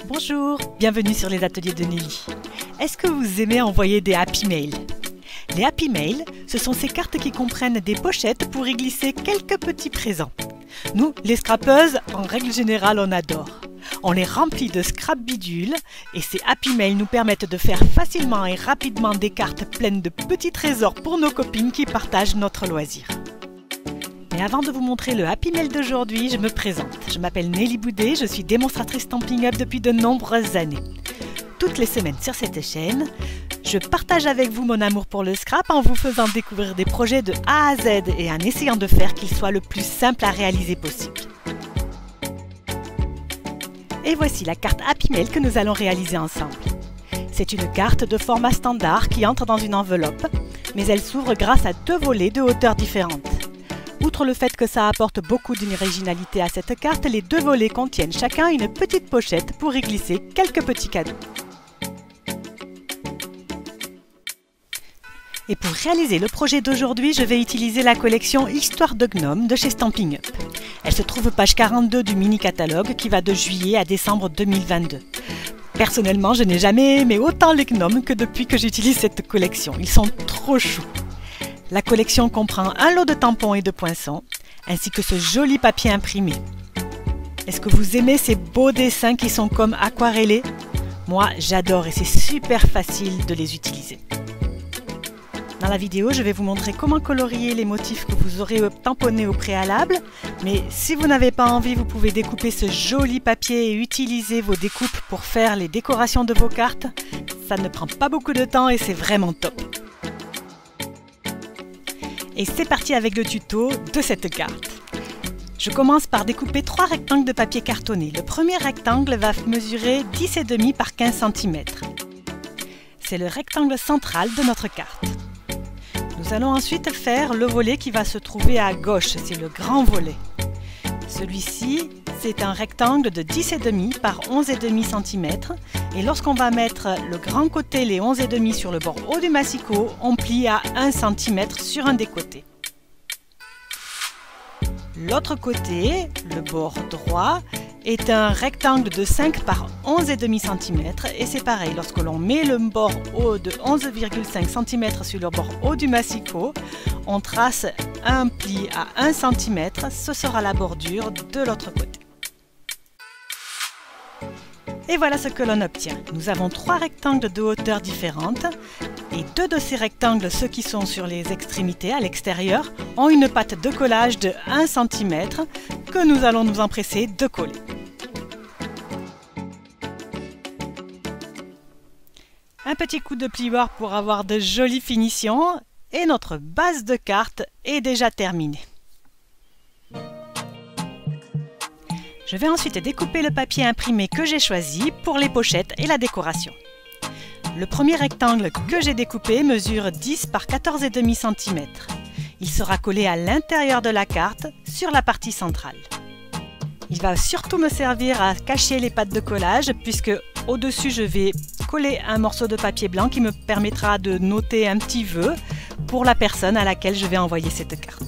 Bonjour, bienvenue sur les ateliers de Nelly. Est-ce que vous aimez envoyer des Happy Mail? Les Happy Mail, ce sont ces cartes qui comprennent des pochettes pour y glisser quelques petits présents. Nous, les scrapeuses, en règle générale, on adore. On les remplit de scrap bidules et ces Happy Mail nous permettent de faire facilement et rapidement des cartes pleines de petits trésors pour nos copines qui partagent notre loisir. Mais avant de vous montrer le Happy Mail d'aujourd'hui, je me présente. Je m'appelle Nelly Boudet, je suis démonstratrice Stampin' Up depuis de nombreuses années. Toutes les semaines sur cette chaîne, je partage avec vous mon amour pour le scrap en vous faisant découvrir des projets de A à Z et en essayant de faire qu'ils soient le plus simple à réaliser possible. Et voici la carte Happy Mail que nous allons réaliser ensemble. C'est une carte de format standard qui entre dans une enveloppe, mais elle s'ouvre grâce à deux volets de hauteurs différentes. Outre le fait que ça apporte beaucoup d'originalité à cette carte, les deux volets contiennent chacun une petite pochette pour y glisser quelques petits cadeaux. Et pour réaliser le projet d'aujourd'hui, je vais utiliser la collection Histoire de Gnome de chez Stampin' Up. Elle se trouve page 42 du mini-catalogue qui va de juillet à décembre 2022. Personnellement, je n'ai jamais aimé autant les gnomes que depuis que j'utilise cette collection. Ils sont trop choux. La collection comprend un lot de tampons et de poinçons, ainsi que ce joli papier imprimé. Est-ce que vous aimez ces beaux dessins qui sont comme aquarellés? Moi, j'adore et c'est super facile de les utiliser. Dans la vidéo, je vais vous montrer comment colorier les motifs que vous aurez tamponnés au préalable. Mais si vous n'avez pas envie, vous pouvez découper ce joli papier et utiliser vos découpes pour faire les décorations de vos cartes. Ça ne prend pas beaucoup de temps et c'est vraiment top. Et c'est parti avec le tuto de cette carte. Je commence par découper 3 rectangles de papier cartonné. Le premier rectangle va mesurer 10,5 par 15 cm. C'est le rectangle central de notre carte. Nous allons ensuite faire le volet qui va se trouver à gauche, c'est le grand volet. Celui-ci, c'est un rectangle de 10,5 par 11,5 cm. Et lorsqu'on va mettre le grand côté, les 11,5 sur le bord haut du massicot, on plie à 1 cm sur un des côtés. L'autre côté, le bord droit, est un rectangle de 5 par 11,5 cm et c'est pareil, lorsque l'on met le bord haut de 11,5 cm sur le bord haut du massicot, on trace un pli à 1 cm, ce sera la bordure de l'autre côté. Et voilà ce que l'on obtient. Nous avons 3 rectangles de hauteur différentes et 2 de ces rectangles, ceux qui sont sur les extrémités à l'extérieur, ont une pâte de collage de 1 cm que nous allons nous empresser de coller. Un petit coup de plioir pour avoir de jolies finitions et notre base de carte est déjà terminée. Je vais ensuite découper le papier imprimé que j'ai choisi pour les pochettes et la décoration. Le premier rectangle que j'ai découpé mesure 10 par 14,5 cm. Il sera collé à l'intérieur de la carte sur la partie centrale. Il va surtout me servir à cacher les pattes de collage puisque au-dessus je vais coller un morceau de papier blanc qui me permettra de noter un petit vœu pour la personne à laquelle je vais envoyer cette carte.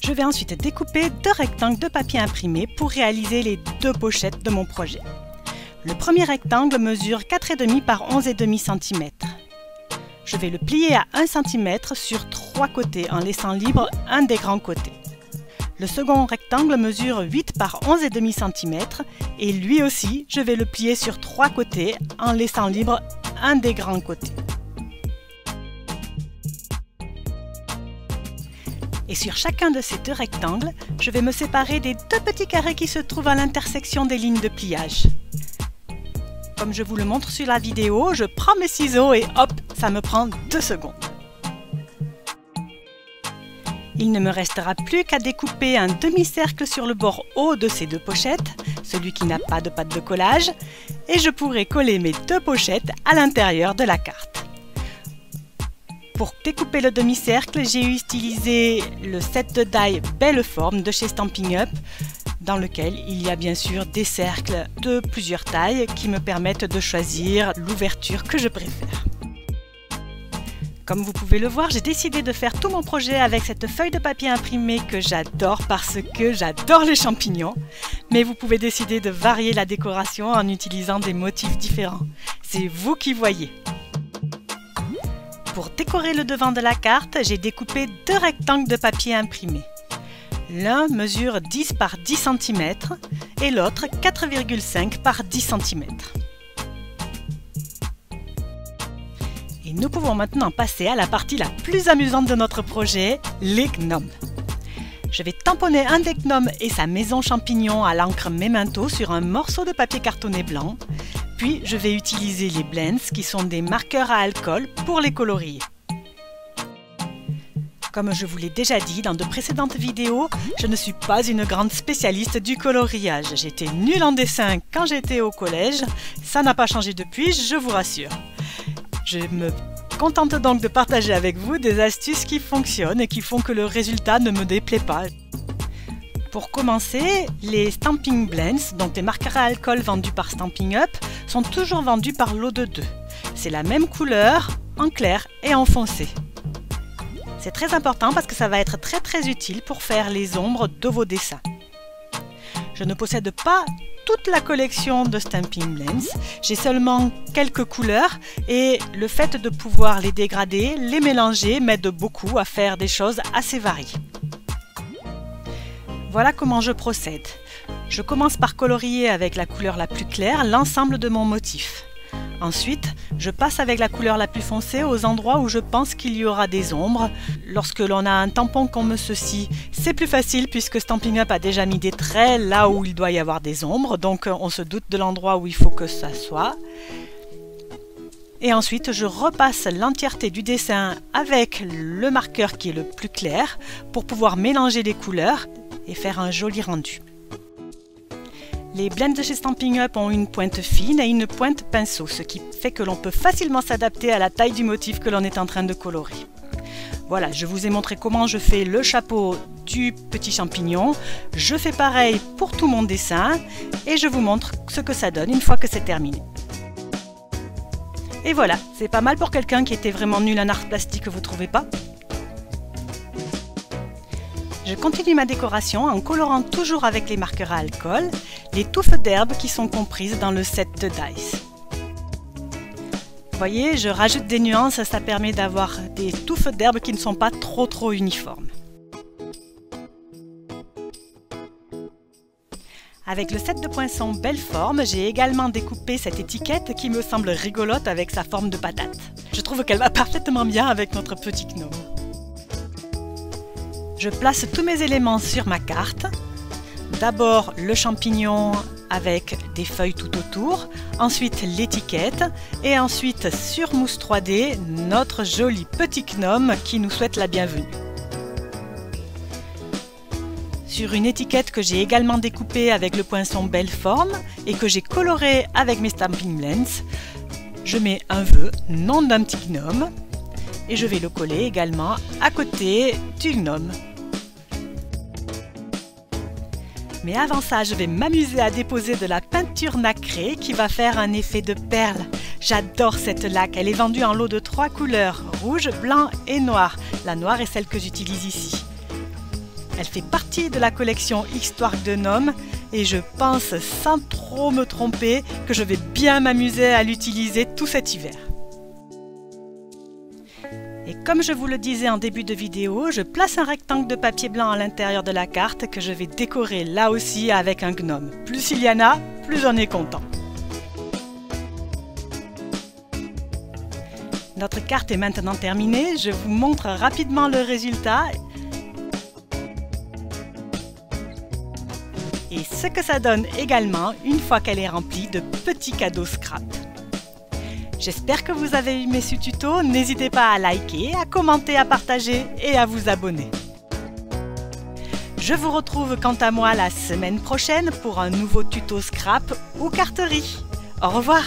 Je vais ensuite découper 2 rectangles de papier imprimé pour réaliser les 2 pochettes de mon projet. Le premier rectangle mesure 4,5 par 11,5 cm. Je vais le plier à 1 cm sur 3 côtés en laissant libre un des grands côtés. Le second rectangle mesure 8 par 11,5 cm et lui aussi, je vais le plier sur 3 côtés en laissant libre un des grands côtés. Et sur chacun de ces 2 rectangles, je vais me séparer des 2 petits carrés qui se trouvent à l'intersection des lignes de pliage. Comme je vous le montre sur la vidéo, je prends mes ciseaux et hop, ça me prend 2 secondes. Il ne me restera plus qu'à découper un demi-cercle sur le bord haut de ces 2 pochettes, celui qui n'a pas de pâte de collage, et je pourrai coller mes 2 pochettes à l'intérieur de la carte. Pour découper le demi-cercle, j'ai utilisé le set de die Belleforme de chez Stampin' Up, dans lequel il y a bien sûr des cercles de plusieurs tailles qui me permettent de choisir l'ouverture que je préfère. Comme vous pouvez le voir, j'ai décidé de faire tout mon projet avec cette feuille de papier imprimée que j'adore parce que j'adore les champignons. Mais vous pouvez décider de varier la décoration en utilisant des motifs différents. C'est vous qui voyez. Pour décorer le devant de la carte, j'ai découpé 2 rectangles de papier imprimé. L'un mesure 10 par 10 cm et l'autre 4,5 par 10 cm. Et nous pouvons maintenant passer à la partie la plus amusante de notre projet, les gnomes. Je vais tamponner un des gnomes et sa maison champignon à l'encre Memento sur un morceau de papier cartonné blanc. Puis je vais utiliser les blends qui sont des marqueurs à alcool pour les colorier. Comme je vous l'ai déjà dit dans de précédentes vidéos, je ne suis pas une grande spécialiste du coloriage. J'étais nulle en dessin quand j'étais au collège, ça n'a pas changé depuis, je vous rassure. Je me contente donc de partager avec vous des astuces qui fonctionnent et qui font que le résultat ne me déplaît pas. Pour commencer, les Stampin' Blends, donc les marqueurs à alcool vendus par Stampin' Up, sont toujours vendus par lot de 2. C'est la même couleur, en clair et en foncé. C'est très important parce que ça va être très utile pour faire les ombres de vos dessins. Je ne possède pas toute la collection de Stampin' Blends, j'ai seulement quelques couleurs et le fait de pouvoir les dégrader, les mélanger m'aide beaucoup à faire des choses assez variées. Voilà comment je procède. Je commence par colorier avec la couleur la plus claire l'ensemble de mon motif. Ensuite, je passe avec la couleur la plus foncée aux endroits où je pense qu'il y aura des ombres. Lorsque l'on a un tampon comme ceci, c'est plus facile puisque Stampin' Up a déjà mis des traits là où il doit y avoir des ombres, donc on se doute de l'endroit où il faut que ça soit. Et ensuite, je repasse l'entièreté du dessin avec le marqueur qui est le plus clair pour pouvoir mélanger les couleurs et faire un joli rendu. Les blends de chez Stampin' Up ont une pointe fine et une pointe pinceau, ce qui fait que l'on peut facilement s'adapter à la taille du motif que l'on est en train de colorer. Voilà, je vous ai montré comment je fais le chapeau du petit champignon. Je fais pareil pour tout mon dessin et je vous montre ce que ça donne une fois que c'est terminé. Et voilà, c'est pas mal pour quelqu'un qui était vraiment nul en art plastique, vous trouvez pas ? Je continue ma décoration en colorant toujours avec les marqueurs à alcool les touffes d'herbe qui sont comprises dans le set de dice. Vous voyez, je rajoute des nuances, ça permet d'avoir des touffes d'herbe qui ne sont pas trop uniformes. Avec le set de poinçons Belle Forme, j'ai également découpé cette étiquette qui me semble rigolote avec sa forme de patate. Je trouve qu'elle va parfaitement bien avec notre petit gnome. Je place tous mes éléments sur ma carte. D'abord le champignon avec des feuilles tout autour, ensuite l'étiquette et ensuite sur mousse 3D notre joli petit gnome qui nous souhaite la bienvenue. Sur une étiquette que j'ai également découpée avec le poinçon Belle Forme et que j'ai coloré avec mes Stampin' Blends, je mets un vœu, nom d'un petit gnome, et je vais le coller également à côté du gnome. Mais avant ça, je vais m'amuser à déposer de la peinture nacrée qui va faire un effet de perle. J'adore cette laque, elle est vendue en lot de 3 couleurs, rouge, blanc et noir. La noire est celle que j'utilise ici. Elle fait partie de la collection Histoire de Gnome et je pense, sans trop me tromper, que je vais bien m'amuser à l'utiliser tout cet hiver. Et comme je vous le disais en début de vidéo, je place un rectangle de papier blanc à l'intérieur de la carte que je vais décorer là aussi avec un gnome. Plus il y en a, plus j'en ai content. Notre carte est maintenant terminée, je vous montre rapidement le résultat et ce que ça donne également une fois qu'elle est remplie de petits cadeaux scrap. J'espère que vous avez aimé ce tuto, n'hésitez pas à liker, à commenter, à partager et à vous abonner. Je vous retrouve quant à moi la semaine prochaine pour un nouveau tuto scrap ou carterie. Au revoir!